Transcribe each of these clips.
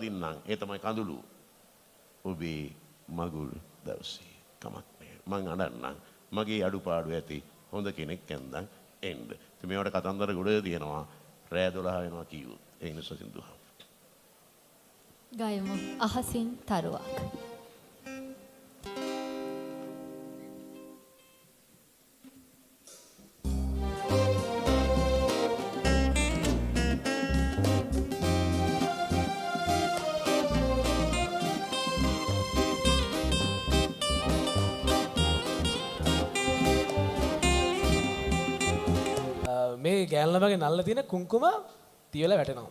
දින්නම් ඒ තමයි කඳුළු ඔබේ මගුල් දවසේ කමක් නෑ මං අඬන්නම් මගේ අඩුපාඩු ඇති හොඳ කෙනෙක් ඇන්දන් එන්න ඉතින් මේවට කතන්දර ගොඩ තියෙනවා රෑ 12 වෙනවා කිව්වොත් ඒ නිසා සින්දුවා ගයමු අහසින් තරුවක් මේ ගෑන් ළමගේ නල්ල තියෙන කුංකුම තියලා වැටෙනවා.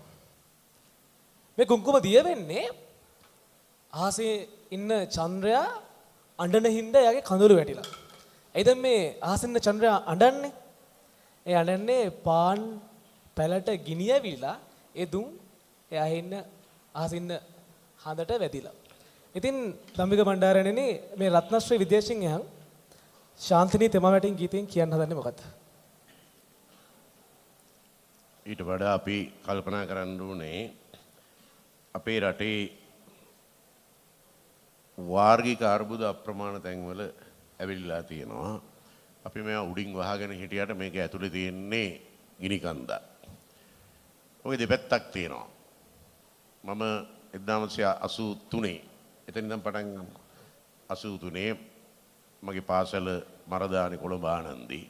මේ කුංකුම දිය වෙන්නේ ආසේ ඉන්න චන්ද්‍රයා අඬන හින්දා එයාගේ කඳුළු වැටිලා. එයිද මේ ආසින්න චන්ද්‍රයා අඬන්නේ? ඒ අඬන්නේ පාන් පැලට ගිනි ඇවිලා ඒ දුම් එයා ඉන්න ආසින්න හඳට වැදිලා. ඉතින් තම්බික බණ්ඩාරණෙනි මේ රත්නශ්‍රී විදේශිංහයන් ශාන්තිනී තෙම වැටින් ගීතයෙන් කියන්න හදන්නේ මොකක්ද? ඊට වඩා අපි කල්පනා කරන්න ඕනේ අපේ රටේ වාර්ගික අර්බුද අප්‍රමාණ තැන්වල ඇවිල්ලා තියෙනවා. අපි මේවා උඩින් වහගෙන හිටියට මේක ඇතුලේ තියෙන්නේ ගිනි කන්දක්. ඔය දෙපැත්තක් තියෙනවා. මම 1983 එතන ඉඳන් පටන් 83 මගේ පාසල මරදානි කොළඹ ආනන්දී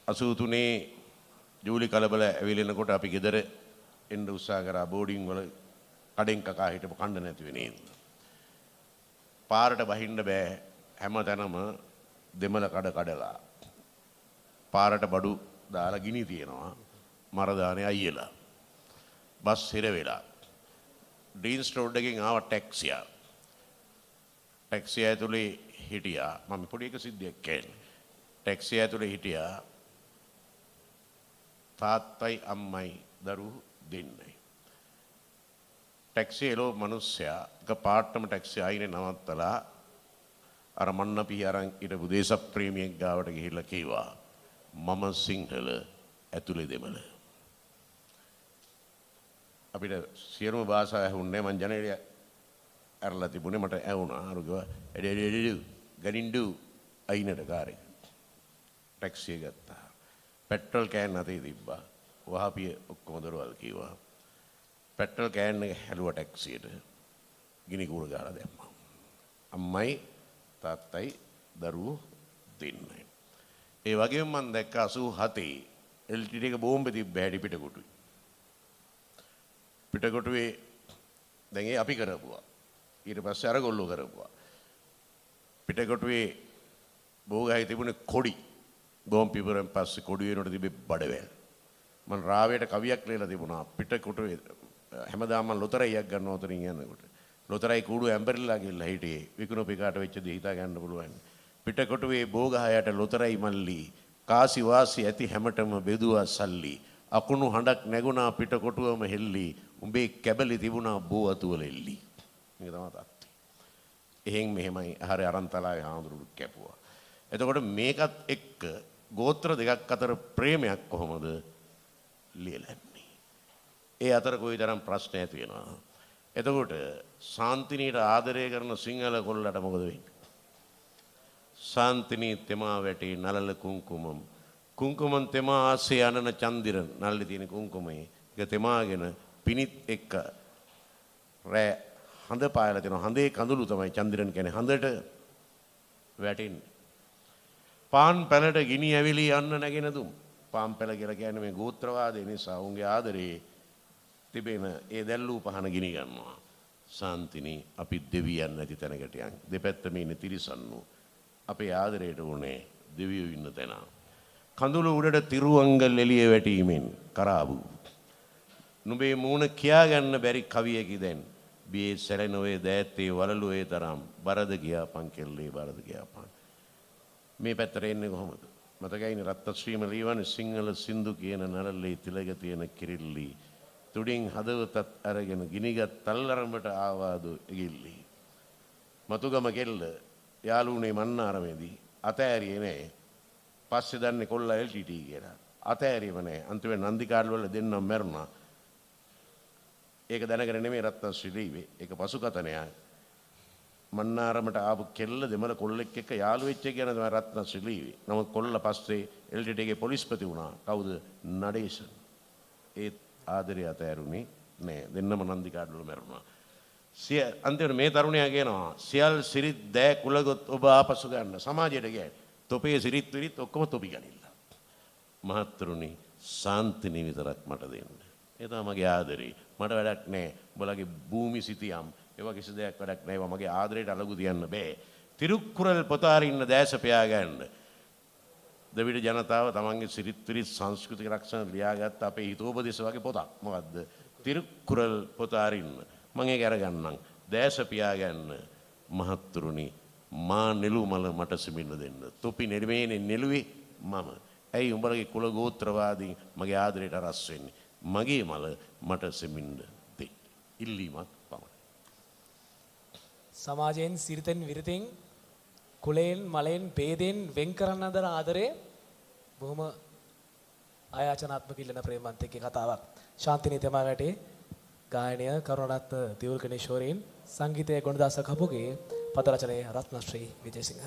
83 ජූලි කලබල ඇවිලෙනකොට අපි ගෙදර එන්න උත්සාහ කරා බෝඩින් වල කඩෙන් කකා හිටපු කණ්ඩ නැති වෙන්නේ. පාරට බහින්න බෑ හැමතැනම දෙමළ කඩ කඩලා. පාරට බඩු දාලා ගිනි තියනවා මරදානේ අයියලා. බස් හිර වෙලා. ඩීන්ස් රෝඩ් එකෙන් ආව ටැක්සිය. ටැක්සිය ඇතුලේ හිටියා මම පොඩි එක සිද්ධියක් කියන්නේ. ටැක්සිය ඇතුලේ හිටියා තාත්තයි අම්මයි දරුවෝ දෙන්නයි. ටැක්සිය එළෝ මිනිස්සයා එක පාටම ටැක්සිය ආයිනේ නවත්තලා අර මන්නපි අරන් හිටපු දේශප්‍රේමියෙක් ගාවට ගිහිල්ලා කිව්වා මම සිංහල ඇතුලේ දෙමළ. අපිට සියලුම භාෂා ඇහුන්නේ මං ජනේලය ඇරලා තිබුණේ මට ඇහුණා අර කිව්වා එඩෙඩෙඩු ගනින්ඩු අයිනට කාරේ. ටැක්සිය ගත්තා. පෙට්‍රල් කෑන් අතේ තිබ්බා. වහපිය ඔක්කොම දොරවල් කිව්වා. පෙට්‍රල් කෑන් එක හැලුවා ටැක්සියට. ගිනි කූර ගාලා දැම්මා. අම්මයි තාත්තයි දරුවෝ දෙන්නයි. ඒ වගේම මම දැක්ක 87 LTD එක බෝම්බෙ තිබ්බ හැටි පිටකොටුයි. පිටකොටුවේ දැන් ඒ අපි කරපුවා. ඊට පස්සේ අරගොල්ලෝ කරපුවා. පිටකොටුවේ බෝගහයි තිබුණේ කොඩි. බෝම් පිපරෙන් පස්සේ කොඩි වෙනකොට තිබ්බේ බඩවැල්. මම රාවයට කවියක් ලියලා තිබුණා. පිටකොටුවේ හැමදාම මම ලොතරැයියක් ගන්නවා උතරින් යනකොට. ලොතරැයි කූඩු ඇම්බරිලා ගිහලා හිටියේ. විකුණු පිකාට වෙච්ච දේ හිතා ගන්න පුළුවන්. පිටකොටුවේ බෝගහයට ලොතරැයි මල්ලි කාසි වාසි ඇති හැමතෙම බෙදුවා සල්ලි. අකුණු හඬක් නැගුණා පිටකොටුවම හෙල්ලි. උඹේ කැබලි තිබුණා බෝ අතුවල එල්ලි. මේක තමයි තාත්තේ. එහෙන් මෙහෙමයි හරි අරන්තලාවේ හාමුදුරුවෝ කැපුවා. එතකොට මේකත් එක්ක ගෝත්‍ර දෙකක් අතර ප්‍රේමයක් කොහොමද ලියලන්නේ? ඒ අතර කොයිතරම් ප්‍රශ්න ඇති වෙනවා. එතකොට ශාන්තිනීට ආදරය කරන සිංහල කොල්ලට මොකද වෙන්නේ? ශාන්තිනී තෙමා වැටේ නලල කුංකුමම් කුංකුමන් තෙමා ආසේ අනන චන්දිරන් නල්ලේ තියෙන කුංකුමේ ඒක තෙමාගෙන පිනිත් එක්ක රෑ හඳ පායලා තියෙනවා. හඳේ කඳුළු තමයි චන්දිරන් කියන්නේ හඳට වැටෙන්නේ. පාන් පැලට ගිනි ඇවිලි යන්න නැගෙන දුම්. පාන් පැල කියලා කියන්නේ මේ ගෝත්‍රවාදය නිසා උන්ගේ ආදරේ තිබෙන ඒ දැල්ලූ පහන ගිනි ගන්නවා. ශාන්තිනී අපි දෙවියන් නැති තැනකට යන්. දෙපැත්තම ඉන්නේ තිරිසන්නු. අපේ ආදරයට උනේ දෙවියෝ ඉන්න තැන. කඳුළු උඩට තිරුවංගල් එළිය වැටීමෙන් කරාවු. නුඹේ මූණ කියා ගන්න බැරි කවියකි දැන්. බියේ සැලෙනොවේ දෑත්තේ වලලුවේ තරම් බරද ගියාපන් කෙල්ලේ බරද ගියාපන්. මේ පැත්තට එන්නේ කොහොමද? මතකයිනේ රත්නශ්‍රීම ලියවන්නේ සිංහල සින්දු කියන නරල්ලේ තිලක තියෙන කිරිල්ලි. තුඩින් හදවතත් අරගෙන ගිනිගත් තල්ලරඹට ආවාදු ඉගිල්ලි. මතුගම කෙල්ල යාළුනේ මන්නාරමේදී අතෑරියේ නෑ. පස්සේ දන්නේ කොල්ලා LTT කියලා. අතෑරියම නෑ. අන්තිමේ නන්දිකාඩ වල දෙන්නම් මැරුණා. ඒක දැනගෙන නෙමෙයි රත්නශ්‍රී ලිව්වේ. ඒක පසුකතනයක්. මන්නාරමට ආපු කෙල්ල දෙමළ කොල්ලෙක් එක්ක යාළු වෙච්ච එක ගැන තමයි රත්නශ්‍රී ලිව්වේ. නමුත් කොල්ල පස්සේ LTT එකේ පොලිස්පති වුණා. කවුද? නඩේෂන්. ඒත් ආදරේ අතෑරුනේ නෑ. දෙන්නම නන්දි කාඩවල මැරුණා. අන්තිමට මේ තරුණයා කියනවා සියල් සිරිත් දෑ කුලගොත් ඔබ ආපසු ගන්න සමාජයට ගෑ. තොපේ සිරිත් විරිත් ඔක්කොම තොපි ගනින්න. මහත්තුරුනි සාන්තිනි විතරක් මට දෙන්න. ඒ තමයි මගේ ආදරේ. මට වැඩක් නෑ. උඹලගේ භූමි සිතියම් ඒවා කිසි දෙයක් වැඩක් නෑ. ඒවා මගේ ආදරේට අලගු තියන්න බෑ. තිරුක්කුරල් පොත අරින්න දැස පියා ගන්න. දෙවිඩ ජනතාව තමන්ගේ සිරිත් විරිත් සංස්කෘතික රක්ෂණ ලියාගත්ත අපේ හිතෝපදේශ වගේ පොතක්. මොකද්ද? තිරුක්කුරල් පොත අරින්න. මම ඒක අරගන්නම්. දැස පියා ගන්න. මහත්තුරුනි මා නෙළුමල මට සිමින්න දෙන්න. තොපි නෙළුමේනේ නෙළුවේ මම. ඇයි උඹලගේ කුල ගෝත්‍රවාදීන් මගේ ආදරයට රස් වෙන්නේ? මගේ මල මට සෙමින්න දෙන්න. ඉල්ලීමක් පමණයි. සමාජයෙන් සිරිතෙන් විරිතෙන් කුලයෙන් මලයෙන් ભેදයෙන් වෙන් කරන්න හදන ආදරේ බොහොම ආයාචනාත්මක ඉල්ලන ප්‍රේමන්තකේ කතාවක්. ශාන්තිනී තෙමා වැටේ ගායනය කරුණාරත්න දියුල්කනේශ්වරීන් සංගීතය ගුණදාස කපුගේ පද රචනය රත්නශ්‍රී විජේසිංහ.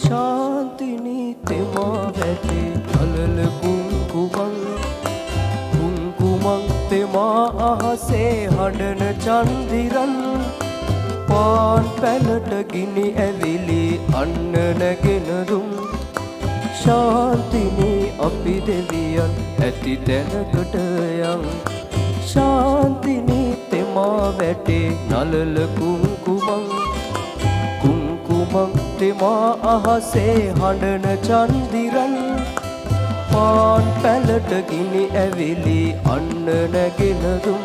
शांतिनी तेमा बैठे अलल कुंकुमं कुंकुमं तेमा आहसे हडन चंदिरन पान පැලට ගිනි ඇවිලි අන්න නැගෙන දුම් ශාන්තිනී අපි දෙවියන් ඇති තැනකට යන් ශාන්තිනී තෙමා වැටේ නලල කුංකුමං කුංකුමං තෙමා අහසේ හඬන චන්දිරන් පාන් පැලට ගිනි ඇවිලි අන්න නැගෙන දුම්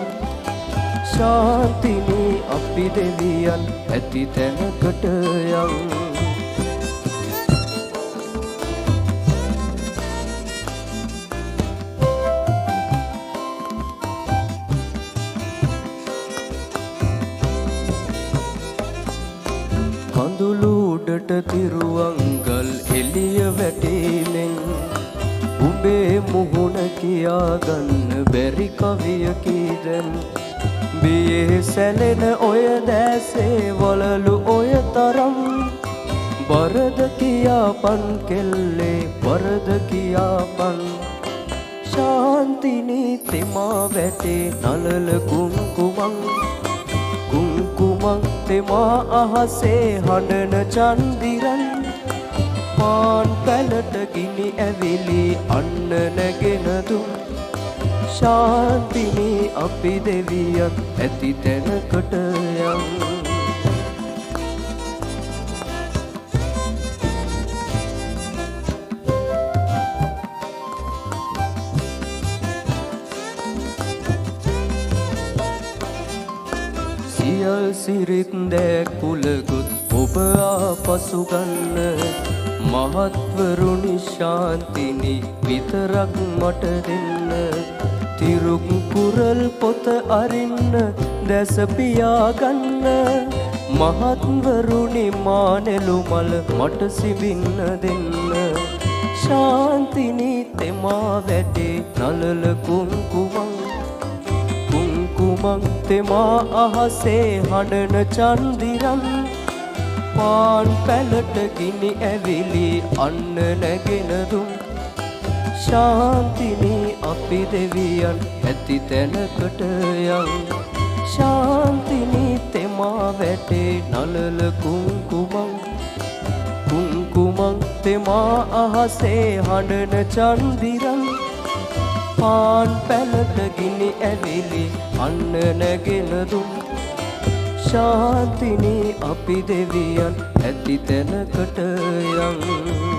ශාන්තිනී අපි දෙවියන් ඇති තැනකට යන් කඳුළු උඩට තිරුවංගල් එළිය වැටීමෙන් උඹේ මුහුණ කියාගන්න බැරි කවියකි දැන් බියේ සැලෙන ඔය දැසේ වලලු ඔය තරම් බරද කියාපන් කෙල්ලේ බරද කියාපන් ශාන්තිනී තෙමා වැටේ නලල කුංකුමං කුංකුමං තෙමා අහසේ හඬන චන්දිරන් පාන් පැලට ගිනි ඇවිලි අන්න නැගෙන දුම් ශාන්තිනී අපි දෙවියන් ඇති තැනකට යන් සියල් සිරිත් දෑ කුලගොත් ඔබ ආපසු ගන්න මහත්වරුනි ශාන්තිනී විතරක් මට දෙන්න තිරුක් කුරල් පොත අරින්න දැස පියාගන්න මහත්වරුනි මානෙලු මල මට සිඹින්න දෙන්න ශාන්තිනී තෙමා වැටේ නලල කුංකුමං කුංකුමං තෙමා අහසේ හඬන චන්දිරන් පාන් පැලට ගිනි ඇවිලි අන්න නැගෙන දුම් ශාන්තිනී අපි දෙවියන් ඇති තැනකට යන් ශාන්තිනී තෙමා වැටේ නලල කුංකුමං කුංකුමං තෙමා අහසේ හඬන චන්දිරන් පාන් පැලට ගිනි ඇවිලි අන්න නැගෙන දුම් ශාන්තිනී අපි දෙවියන් ඇති තැනකට යන්